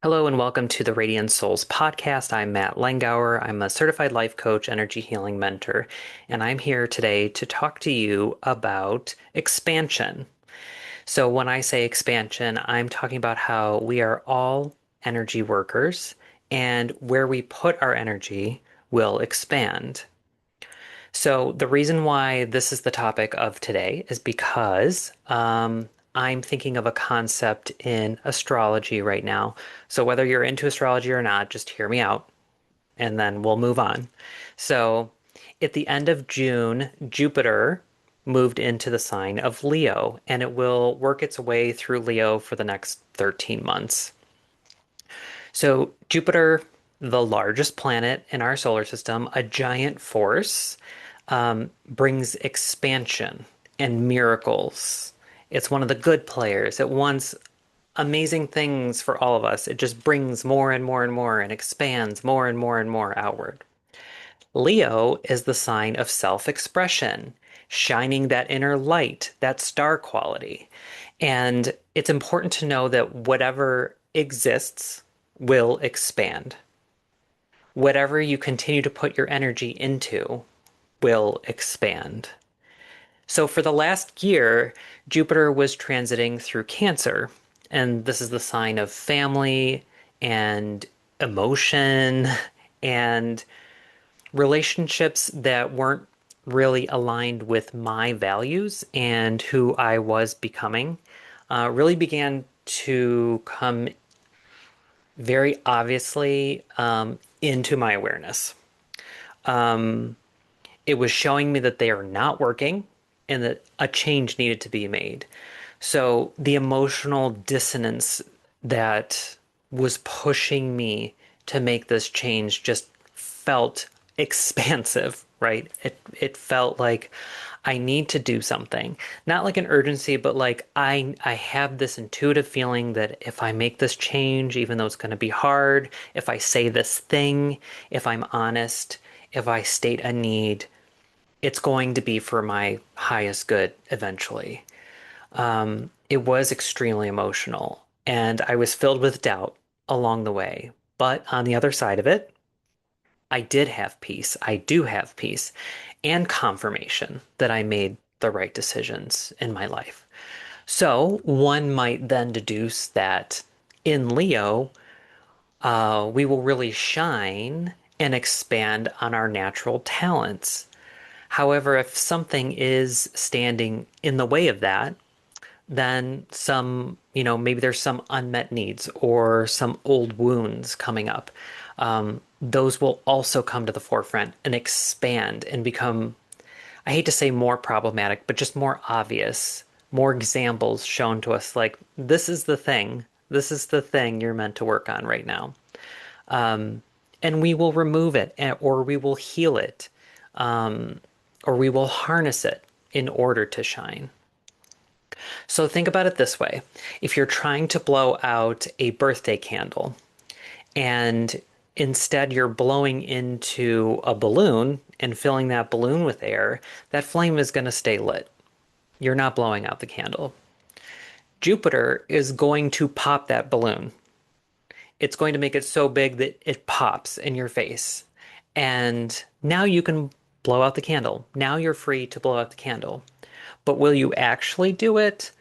Hello and welcome to the Radiant Souls podcast. I'm Matt Langauer. I'm a certified life coach, energy healing mentor, and I'm here today to talk to you about expansion. So, when I say expansion, I'm talking about how we are all energy workers, and where we put our energy will expand. So, the reason why this is the topic of today is because I'm thinking of a concept in astrology right now. So, whether you're into astrology or not, just hear me out and then we'll move on. So, at the end of June, Jupiter moved into the sign of Leo, and it will work its way through Leo for the next 13 months. So, Jupiter, the largest planet in our solar system, a giant force, brings expansion and miracles. It's one of the good players. It wants amazing things for all of us. It just brings more and more and more and expands more and more and more outward. Leo is the sign of self-expression, shining that inner light, that star quality. And it's important to know that whatever exists will expand. Whatever you continue to put your energy into will expand. So for the last year, Jupiter was transiting through Cancer, and this is the sign of family and emotion and relationships that weren't really aligned with my values and who I was becoming, really began to come very obviously into my awareness. It was showing me that they are not working and that a change needed to be made. So the emotional dissonance that was pushing me to make this change just felt expansive, right? It felt like I need to do something. Not like an urgency, but like I have this intuitive feeling that if I make this change, even though it's going to be hard, if I say this thing, if I'm honest, if I state a need, it's going to be for my highest good eventually. It was extremely emotional, and I was filled with doubt along the way. But on the other side of it, I did have peace. I do have peace and confirmation that I made the right decisions in my life. So one might then deduce that in Leo, we will really shine and expand on our natural talents. However, if something is standing in the way of that, then maybe there's some unmet needs or some old wounds coming up. Those will also come to the forefront and expand and become, I hate to say more problematic, but just more obvious, more examples shown to us like, this is the thing. This is the thing you're meant to work on right now. And we will remove it or we will heal it, or we will harness it in order to shine. So think about it this way. If you're trying to blow out a birthday candle and instead you're blowing into a balloon and filling that balloon with air, that flame is going to stay lit. You're not blowing out the candle. Jupiter is going to pop that balloon. It's going to make it so big that it pops in your face. And now you can blow out the candle. Now you're free to blow out the candle. But will you actually do it?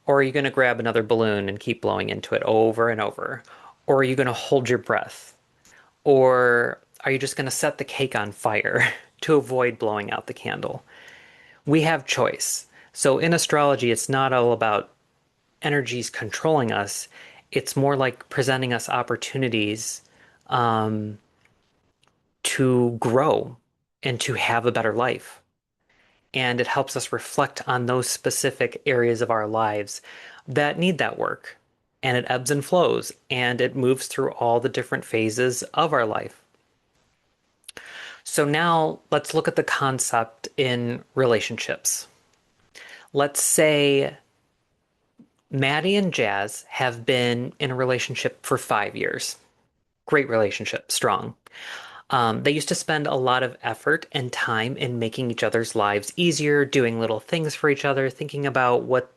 Or are you going to grab another balloon and keep blowing into it over and over? Or are you going to hold your breath? Or are you just going to set the cake on fire to avoid blowing out the candle? We have choice. So in astrology, it's not all about energies controlling us. It's more like presenting us opportunities to grow and to have a better life. And it helps us reflect on those specific areas of our lives that need that work. And it ebbs and flows, and it moves through all the different phases of our life. So now let's look at the concept in relationships. Let's say Maddie and Jazz have been in a relationship for 5 years. Great relationship, strong. They used to spend a lot of effort and time in making each other's lives easier, doing little things for each other, thinking about what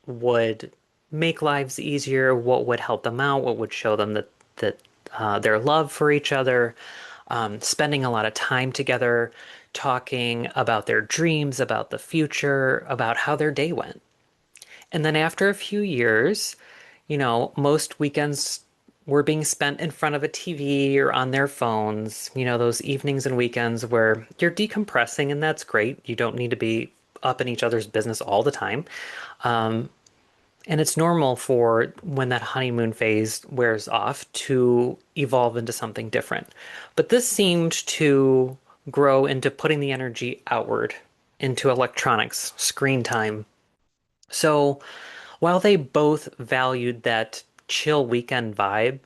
would make lives easier, what would help them out, what would show them that that their love for each other, spending a lot of time together, talking about their dreams, about the future, about how their day went. And then after a few years, most weekends were being spent in front of a TV or on their phones, those evenings and weekends where you're decompressing, and that's great. You don't need to be up in each other's business all the time. And it's normal for when that honeymoon phase wears off to evolve into something different. But this seemed to grow into putting the energy outward into electronics, screen time. So while they both valued that chill weekend vibe,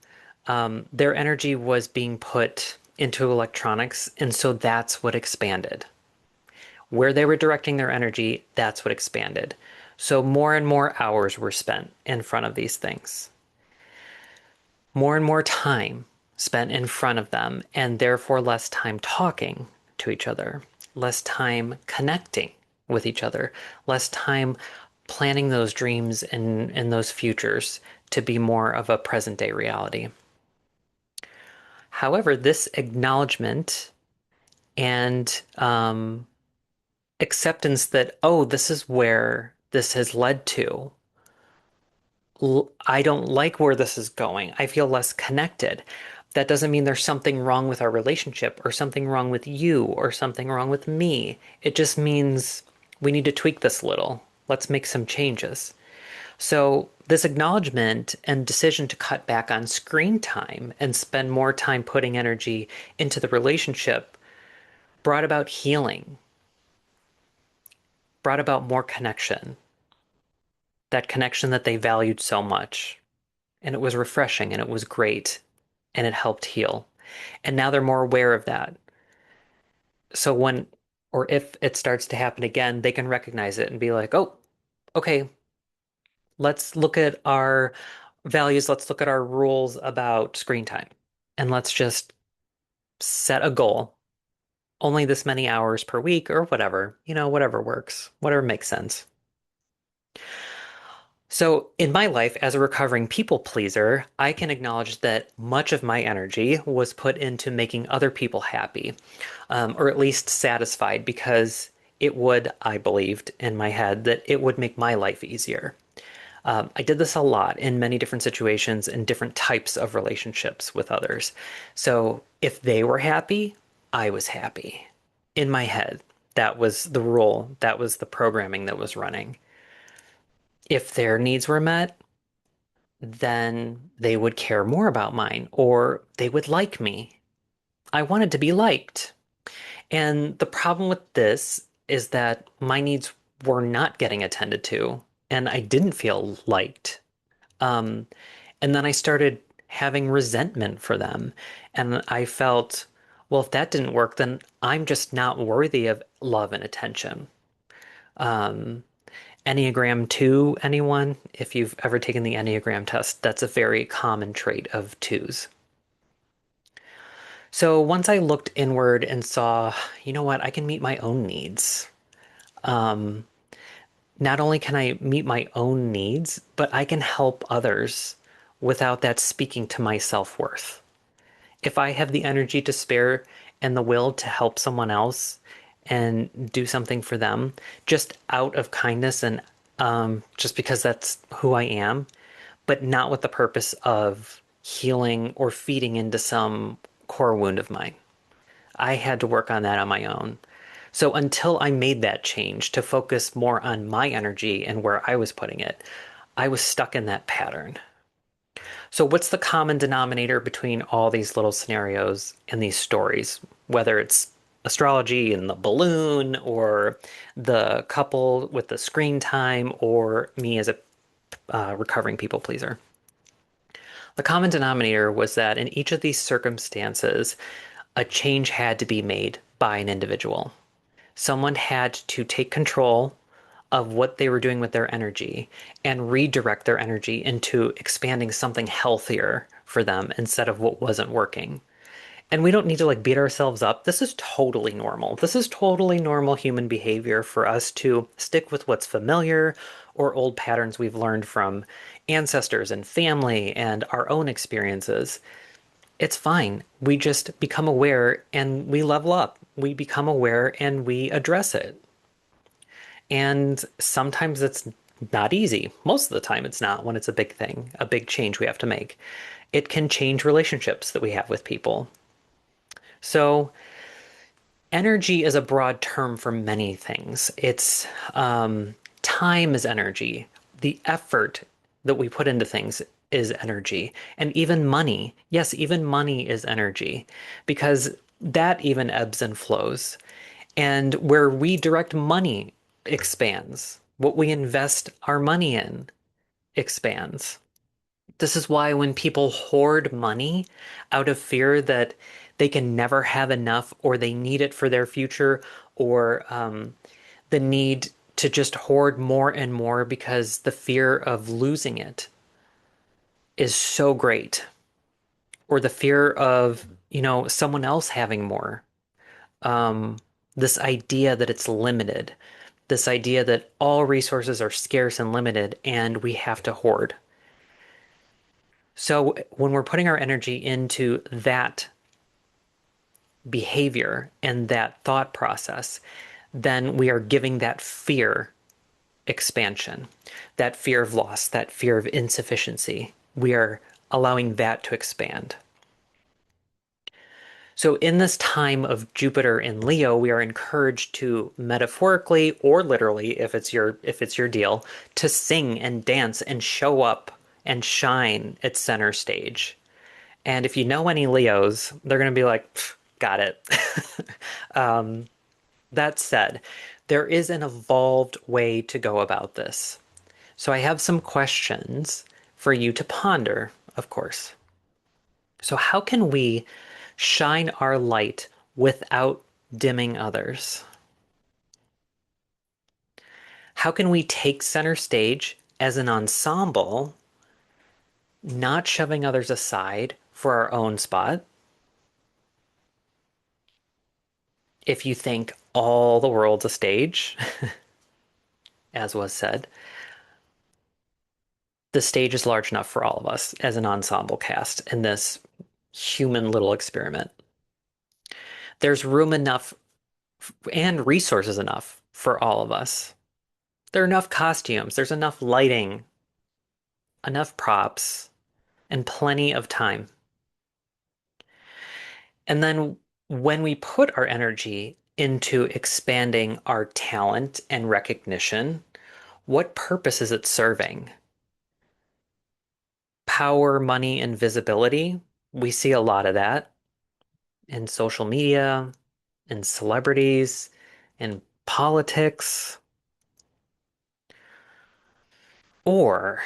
their energy was being put into electronics. And so that's what expanded. Where they were directing their energy, that's what expanded. So more and more hours were spent in front of these things. More and more time spent in front of them, and therefore less time talking to each other, less time connecting with each other, less time planning those dreams and those futures to be more of a present day reality. However, this acknowledgement and acceptance that, oh, this is where this has led to. I don't like where this is going. I feel less connected. That doesn't mean there's something wrong with our relationship or something wrong with you or something wrong with me. It just means we need to tweak this a little. Let's make some changes. So, this acknowledgement and decision to cut back on screen time and spend more time putting energy into the relationship brought about healing, brought about more connection, that connection that they valued so much. And it was refreshing and it was great and it helped heal. And now they're more aware of that. So when or if it starts to happen again, they can recognize it and be like, oh, okay, let's look at our values, let's look at our rules about screen time, and let's just set a goal. Only this many hours per week or whatever, whatever works, whatever makes sense. So, in my life as a recovering people pleaser, I can acknowledge that much of my energy was put into making other people happy, or at least satisfied, because it would, I believed in my head, that it would make my life easier. I did this a lot in many different situations and different types of relationships with others. So, if they were happy, I was happy. In my head, that was the rule, that was the programming that was running. If their needs were met, then they would care more about mine or they would like me. I wanted to be liked. And the problem with this is that my needs were not getting attended to and I didn't feel liked. Um, and then I started having resentment for them. And I felt, well, if that didn't work, then I'm just not worthy of love and attention. Um, Enneagram 2, anyone? If you've ever taken the Enneagram test, that's a very common trait of twos. So once I looked inward and saw, you know what, I can meet my own needs. Um, Not only can I meet my own needs, but I can help others without that speaking to my self-worth. If I have the energy to spare and the will to help someone else and do something for them, just out of kindness and just because that's who I am, but not with the purpose of healing or feeding into some core wound of mine. I had to work on that on my own. So until I made that change to focus more on my energy and where I was putting it, I was stuck in that pattern. So, what's the common denominator between all these little scenarios and these stories? Whether it's astrology and the balloon, or the couple with the screen time, or me as a recovering people pleaser. The common denominator was that in each of these circumstances, a change had to be made by an individual. Someone had to take control of what they were doing with their energy and redirect their energy into expanding something healthier for them instead of what wasn't working. And we don't need to like beat ourselves up. This is totally normal. This is totally normal human behavior for us to stick with what's familiar or old patterns we've learned from ancestors and family and our own experiences, it's fine. We just become aware and we level up. We become aware and we address it. And sometimes it's not easy. Most of the time, it's not when it's a big thing, a big change we have to make. It can change relationships that we have with people. So, energy is a broad term for many things. It's time is energy. The effort that we put into things is energy. And even money. Yes, even money is energy because that even ebbs and flows. And where we direct money expands. What we invest our money in expands. This is why when people hoard money out of fear that they can never have enough or they need it for their future or the need to just hoard more and more because the fear of losing it is so great or the fear of, someone else having more. Um, this idea that it's limited, this idea that all resources are scarce and limited and we have to hoard. So when we're putting our energy into that behavior and that thought process, then we are giving that fear expansion, that fear of loss, that fear of insufficiency. We are allowing that to expand. So in this time of Jupiter in Leo, we are encouraged to metaphorically or literally, if it's your deal, to sing and dance and show up and shine at center stage. And if you know any Leos, they're going to be like, got it. That said, there is an evolved way to go about this. So I have some questions for you to ponder, of course. So, how can we shine our light without dimming others? How can we take center stage as an ensemble, not shoving others aside for our own spot? If you think all the world's a stage, as was said, the stage is large enough for all of us as an ensemble cast in this human little experiment. There's room enough and resources enough for all of us. There are enough costumes, there's enough lighting, enough props, and plenty of time. And then when we put our energy into expanding our talent and recognition, what purpose is it serving? Power, money, and visibility. We see a lot of that in social media, in celebrities, in politics. Or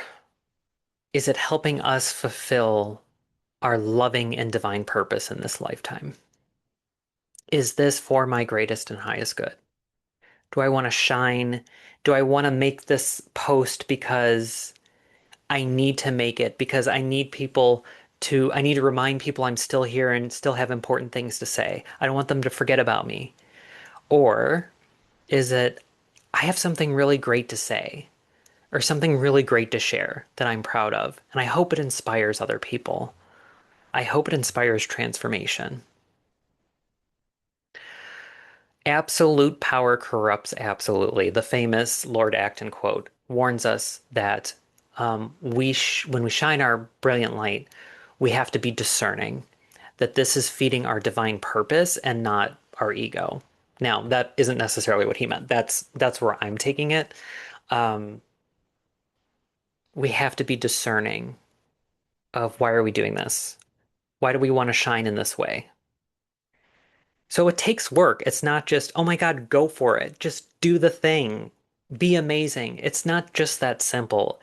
is it helping us fulfill our loving and divine purpose in this lifetime? Is this for my greatest and highest good? Do I want to shine? Do I want to make this post because I need to make it, because I need to remind people I'm still here and still have important things to say. I don't want them to forget about me. Or is it, I have something really great to say or something really great to share that I'm proud of, and I hope it inspires other people. I hope it inspires transformation. Absolute power corrupts absolutely. The famous Lord Acton quote warns us that when we shine our brilliant light, we have to be discerning that this is feeding our divine purpose and not our ego. Now, that isn't necessarily what he meant. That's where I'm taking it. Um, we have to be discerning of why are we doing this? Why do we want to shine in this way? So it takes work. It's not just, oh my God, go for it. Just do the thing. Be amazing. It's not just that simple.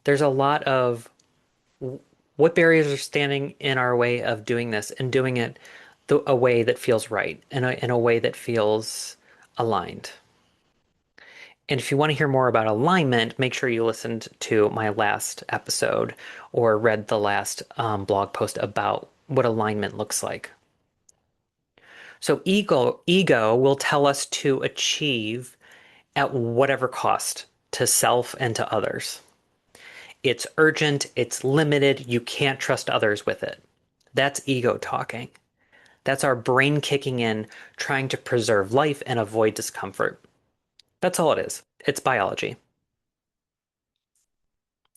There's a lot of what barriers are standing in our way of doing this and doing it a way that feels right, in a way that feels aligned. And if you want to hear more about alignment, make sure you listened to my last episode or read the last blog post about what alignment looks like. So ego will tell us to achieve at whatever cost to self and to others. It's urgent, it's limited, you can't trust others with it. That's ego talking. That's our brain kicking in, trying to preserve life and avoid discomfort. That's all it is. It's biology.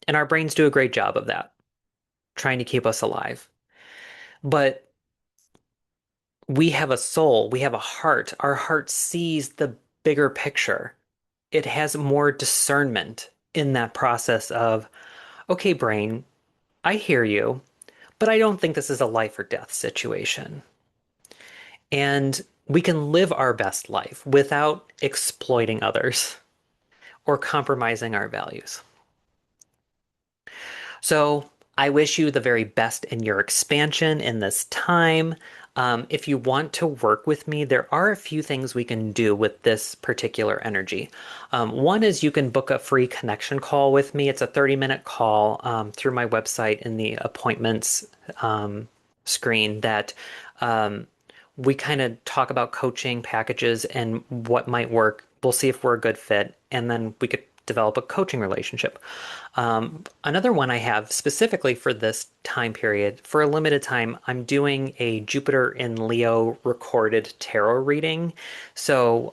And our brains do a great job of that, trying to keep us alive. But we have a soul, we have a heart. Our heart sees the bigger picture. It has more discernment in that process of, okay, brain, I hear you, but I don't think this is a life or death situation. And we can live our best life without exploiting others or compromising our values. So I wish you the very best in your expansion in this time. If you want to work with me, there are a few things we can do with this particular energy. One is you can book a free connection call with me. It's a 30-minute call through my website in the appointments screen that we kind of talk about coaching packages and what might work. We'll see if we're a good fit, and then we could develop a coaching relationship. Another one I have specifically for this time period, for a limited time, I'm doing a Jupiter in Leo recorded tarot reading. So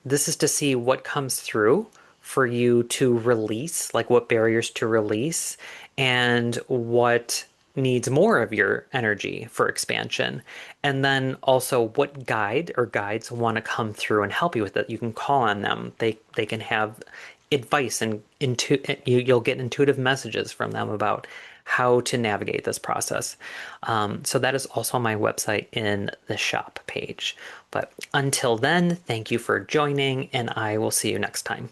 this is to see what comes through for you to release, like what barriers to release, and what needs more of your energy for expansion. And then also what guide or guides want to come through and help you with it. You can call on them. They can have advice and you'll get intuitive messages from them about how to navigate this process. So that is also on my website in the shop page. But until then, thank you for joining, and I will see you next time.